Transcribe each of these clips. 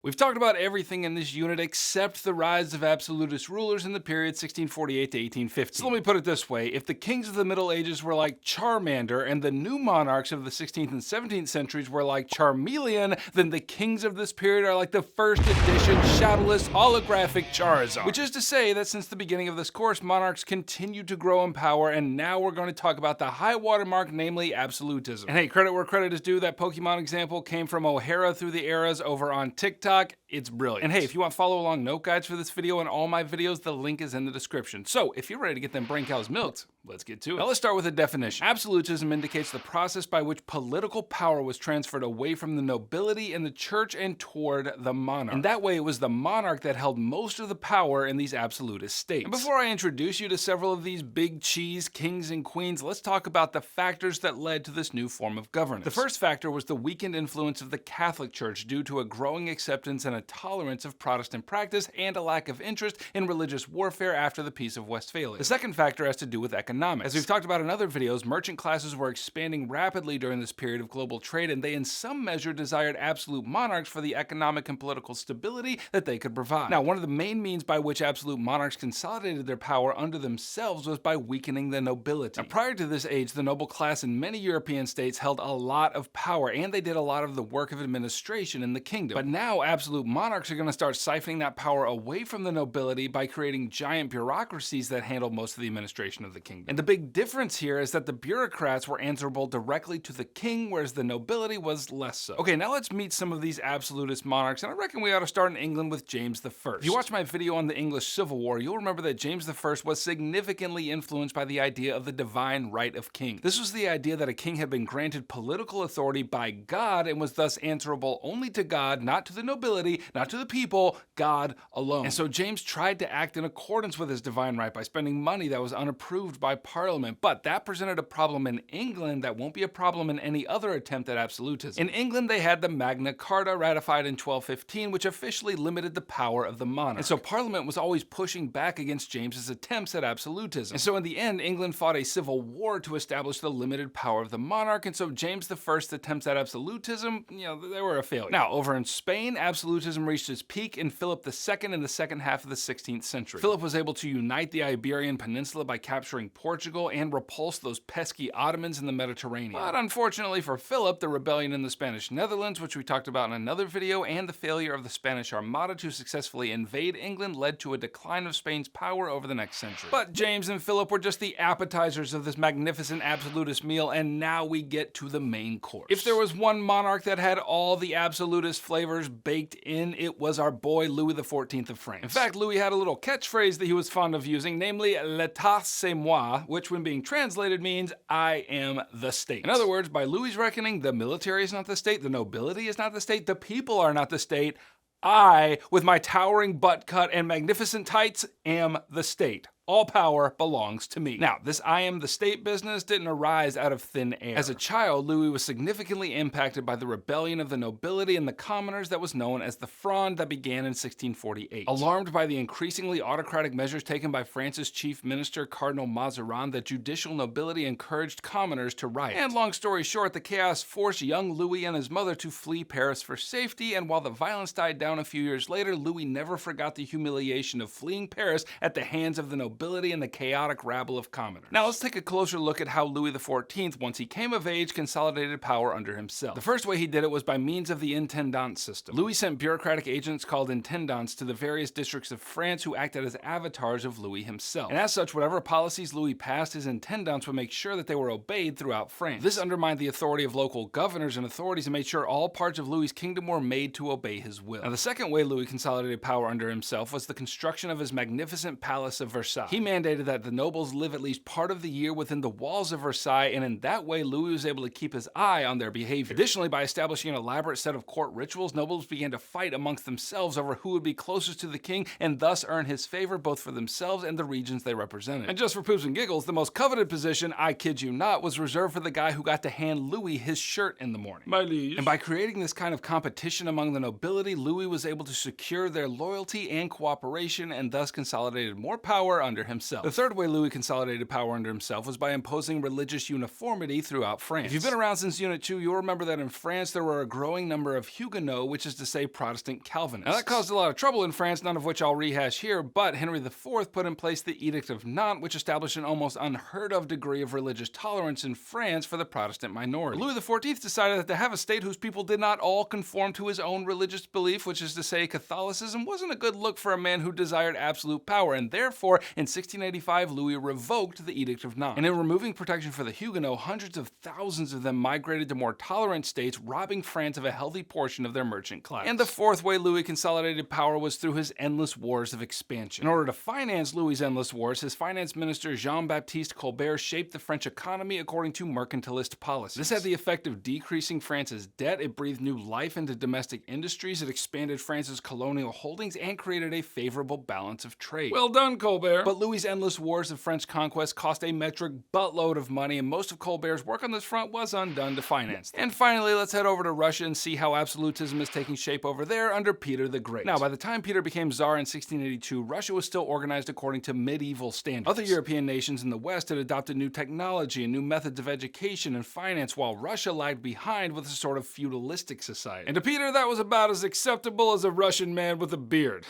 We've talked about everything in this unit except the rise of absolutist rulers in the period 1648 to 1850. So let me put it this way, if the kings of the Middle Ages were like Charmander and the new monarchs of the 16th and 17th centuries were like Charmeleon, then the kings of this period are like the first edition shadowless holographic Charizard. Which is to say that since the beginning of this course, monarchs continued to grow in power, and now we're going to talk about the high watermark, namely absolutism. And hey, credit where credit is due, that Pokemon example came from O'Hara through the eras over on TikTok. It's brilliant. And hey, if you want follow along note guides for this video and all my videos, the link is in the description. So if you're ready to get them brain cows milked, let's get to it. Now let's start with a definition. Absolutism indicates the process by which political power was transferred away from the nobility and the church and toward the monarch. And that way it was the monarch that held most of the power in these absolutist states. And before I introduce you to several of these big cheese kings and queens, let's talk about the factors that led to this new form of governance. The first factor was the weakened influence of the Catholic Church due to a growing acceptance and a tolerance of Protestant practice and a lack of interest in religious warfare after the Peace of Westphalia. The second factor has to do with economics. As we've talked about in other videos, merchant classes were expanding rapidly during this period of global trade, and they in some measure desired absolute monarchs for the economic and political stability that they could provide. Now, one of the main means by which absolute monarchs consolidated their power under themselves was by weakening the nobility. Now, prior to this age, the noble class in many European states held a lot of power, and they did a lot of the work of administration in the kingdom. But now, absolute monarchs are going to start siphoning that power away from the nobility by creating giant bureaucracies that handle most of the administration of the kingdom. And the big difference here is that the bureaucrats were answerable directly to the king, whereas the nobility was less so. Okay, now let's meet some of these absolutist monarchs, and I reckon we ought to start in England with James I. If you watch my video on the English Civil War, you'll remember that James I was significantly influenced by the idea of the divine right of king. This was the idea that a king had been granted political authority by God and was thus answerable only to God, not to the nobility, not to the people, God alone. And so James tried to act in accordance with his divine right by spending money that was unapproved by Parliament, but that presented a problem in England that won't be a problem in any other attempt at absolutism. In England, they had the Magna Carta ratified in 1215, which officially limited the power of the monarch. And so Parliament was always pushing back against James's attempts at absolutism. And so in the end, England fought a civil war to establish the limited power of the monarch, and so James I's attempts at absolutism, they were a failure. Now, over in Spain, absolutism reached its peak in Phillip II in the second half of the 16th century. Philip was able to unite the Iberian Peninsula by capturing Portugal and repulse those pesky Ottomans in the Mediterranean. But unfortunately for Philip, the rebellion in the Spanish Netherlands, which we talked about in another video, and the failure of the Spanish Armada to successfully invade England led to a decline of Spain's power over the next century. But James and Philip were just the appetizers of this magnificent absolutist meal, and now we get to the main course. If there was one monarch that had all the absolutist flavors baked in, it was our boy Louis XIV of France. In fact, Louis had a little catchphrase that he was fond of using, namely, l'état c'est moi, which when being translated means, I am the state. In other words, by Louis's reckoning, the military is not the state, the nobility is not the state, the people are not the state. I, with my towering butt cut and magnificent tights, am the state. All power belongs to me. Now, this I am the state business didn't arise out of thin air. As a child, Louis was significantly impacted by the rebellion of the nobility and the commoners that was known as the Fronde that began in 1648. Alarmed by the increasingly autocratic measures taken by France's chief minister, Cardinal Mazarin, the judicial nobility encouraged commoners to riot. And long story short, the chaos forced young Louis and his mother to flee Paris for safety, and while the violence died down a few years later, Louis never forgot the humiliation of fleeing Paris at the hands of the nobility and the chaotic rabble of commoners. Now let's take a closer look at how Louis XIV, once he came of age, consolidated power under himself. The first way he did it was by means of the intendant system. Louis sent bureaucratic agents called intendants to the various districts of France who acted as avatars of Louis himself. And as such, whatever policies Louis passed, his intendants would make sure that they were obeyed throughout France. This undermined the authority of local governors and authorities and made sure all parts of Louis's kingdom were made to obey his will. Now the second way Louis consolidated power under himself was the construction of his magnificent palace of Versailles. He mandated that the nobles live at least part of the year within the walls of Versailles, and in that way Louis was able to keep his eye on their behavior. Additionally, by establishing an elaborate set of court rituals, nobles began to fight amongst themselves over who would be closest to the king and thus earn his favor both for themselves and the regions they represented. And just for poops and giggles, the most coveted position, I kid you not, was reserved for the guy who got to hand Louis his shirt in the morning. My liege. And by creating this kind of competition among the nobility, Louis was able to secure their loyalty and cooperation and thus consolidated more power under himself. The third way Louis consolidated power under himself was by imposing religious uniformity throughout France. If you've been around since Unit 2, you'll remember that in France there were a growing number of Huguenots, which is to say Protestant Calvinists. Now that caused a lot of trouble in France, none of which I'll rehash here, but Henry IV put in place the Edict of Nantes, which established an almost unheard of degree of religious tolerance in France for the Protestant minority. Louis XIV decided that to have a state whose people did not all conform to his own religious belief, which is to say Catholicism, wasn't a good look for a man who desired absolute power, and therefore in 1685 Louis revoked the Edict of Nantes. And in removing protection for the Huguenots, hundreds of thousands of them migrated to more tolerant states, robbing France of a healthy portion of their merchant class. And the fourth way Louis consolidated power was through his endless wars of expansion. In order to finance Louis's endless wars, his finance minister Jean-Baptiste Colbert shaped the French economy according to mercantilist policies. This had the effect of decreasing France's debt, it breathed new life into domestic industries, it expanded France's colonial holdings, and created a favorable balance of trade. Well done, Colbert! But Louis's endless wars of French conquest cost a metric buttload of money, and most of Colbert's work on this front was undone to finance them. And finally, let's head over to Russia and see how absolutism is taking shape over there under Peter the Great. Now, by the time Peter became Tsar in 1682, Russia was still organized according to medieval standards. Other European nations in the West had adopted new technology and new methods of education and finance, while Russia lagged behind with a sort of feudalistic society. And to Peter, that was about as acceptable as a Russian man with a beard.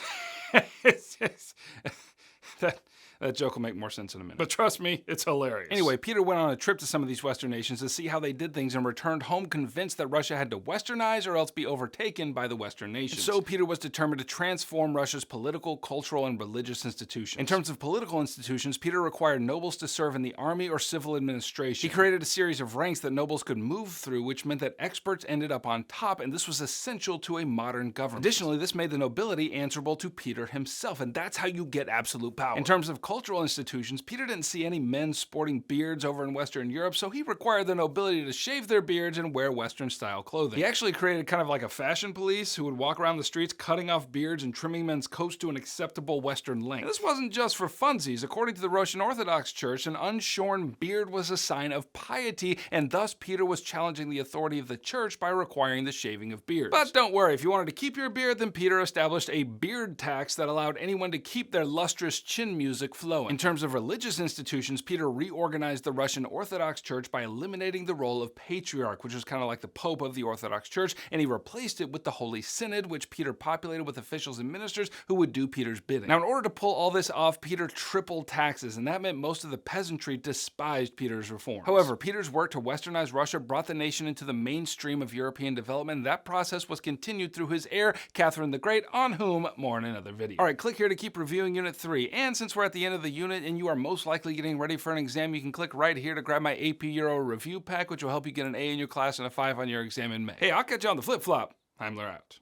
That joke will make more sense in a minute. But trust me, it's hilarious. Anyway, Peter went on a trip to some of these Western nations to see how they did things and returned home convinced that Russia had to westernize or else be overtaken by the Western nations. So Peter was determined to transform Russia's political, cultural, and religious institutions. In terms of political institutions, Peter required nobles to serve in the army or civil administration. He created a series of ranks that nobles could move through, which meant that experts ended up on top, and this was essential to a modern government. Additionally, this made the nobility answerable to Peter himself, and that's how you get absolute power. In terms of cultural institutions, Peter didn't see any men sporting beards over in Western Europe, so he required the nobility to shave their beards and wear Western-style clothing. He actually created kind of like a fashion police who would walk around the streets cutting off beards and trimming men's coats to an acceptable Western length. And this wasn't just for funsies. According to the Russian Orthodox Church, an unshorn beard was a sign of piety, and thus Peter was challenging the authority of the church by requiring the shaving of beards. But don't worry, if you wanted to keep your beard, then Peter established a beard tax that allowed anyone to keep their lustrous chin music flowing. In terms of religious institutions, Peter reorganized the Russian Orthodox Church by eliminating the role of patriarch, which was kind of like the Pope of the Orthodox Church, and he replaced it with the Holy Synod, which Peter populated with officials and ministers who would do Peter's bidding. Now, in order to pull all this off, Peter tripled taxes, and that meant most of the peasantry despised Peter's reforms. However, Peter's work to westernize Russia brought the nation into the mainstream of European development, and that process was continued through his heir, Catherine the Great, on whom more in another video. Alright, click here to keep reviewing Unit 3, and since we're at the end of the unit and you are most likely getting ready for an exam, you can click right here to grab my AP Euro review pack, which will help you get an A in your class and a 5 on your exam in May. Hey, I'll catch you on the flip-flop. Heimler out.